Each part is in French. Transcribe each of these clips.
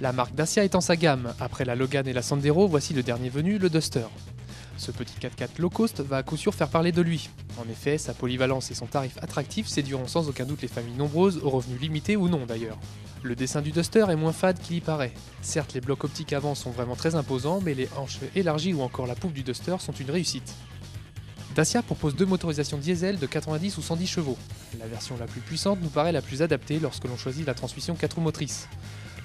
La marque Dacia étend sa gamme. Après la Logan et la Sandero, voici le dernier venu, le Duster. Ce petit 4x4 low cost va à coup sûr faire parler de lui. En effet, sa polyvalence et son tarif attractif séduiront sans aucun doute les familles nombreuses, aux revenus limités ou non d'ailleurs. Le dessin du Duster est moins fade qu'il y paraît. Certes, les blocs optiques avant sont vraiment très imposants, mais les hanches élargies ou encore la poupe du Duster sont une réussite. Dacia propose deux motorisations diesel de 90 ou 110 chevaux. La version la plus puissante nous paraît la plus adaptée lorsque l'on choisit la transmission 4 roues motrices.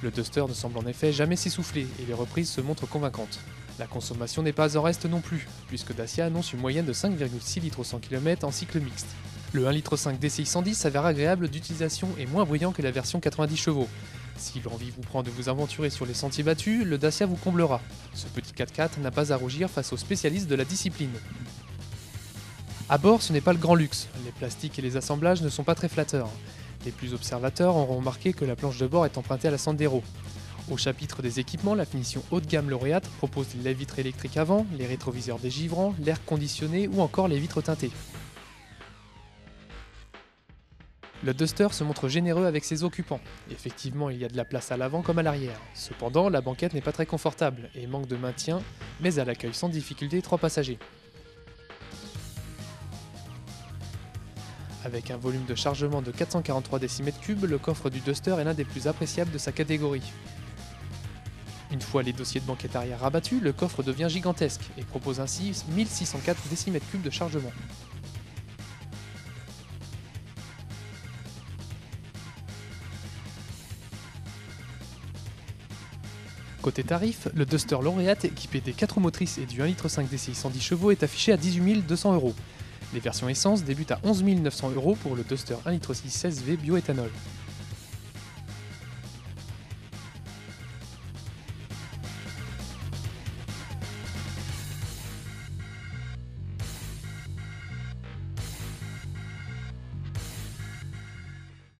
Le Duster ne semble en effet jamais s'essouffler et les reprises se montrent convaincantes. La consommation n'est pas en reste non plus, puisque Dacia annonce une moyenne de 5,6 litres au 100 km en cycle mixte. Le 1,5 litre DCI 110 s'avère agréable d'utilisation et moins bruyant que la version 90 chevaux. Si l'envie vous prend de vous aventurer sur les sentiers battus, le Dacia vous comblera. Ce petit 4x4 n'a pas à rougir face aux spécialistes de la discipline. À bord, ce n'est pas le grand luxe, les plastiques et les assemblages ne sont pas très flatteurs. Les plus observateurs auront remarqué que la planche de bord est empruntée à la Sandero. Au chapitre des équipements, la finition haut de gamme lauréate propose les lèvres-vitres électriques avant, les rétroviseurs dégivrants, l'air conditionné ou encore les vitres teintées. Le Duster se montre généreux avec ses occupants. Effectivement, il y a de la place à l'avant comme à l'arrière. Cependant, la banquette n'est pas très confortable et manque de maintien, mais elle accueille sans difficulté 3 passagers. Avec un volume de chargement de 443 décimètres cubes, le coffre du Duster est l'un des plus appréciables de sa catégorie. Une fois les dossiers de banquette arrière rabattus, le coffre devient gigantesque et propose ainsi 1604 décimètres cubes de chargement. Côté tarif, le Duster Laureate équipé des 4 roues motrices et du 1,5 litre DCI 110 chevaux est affiché à 18 200 €. Les versions essence débutent à 11 900 € pour le Duster 1,6 litre 16V bioéthanol.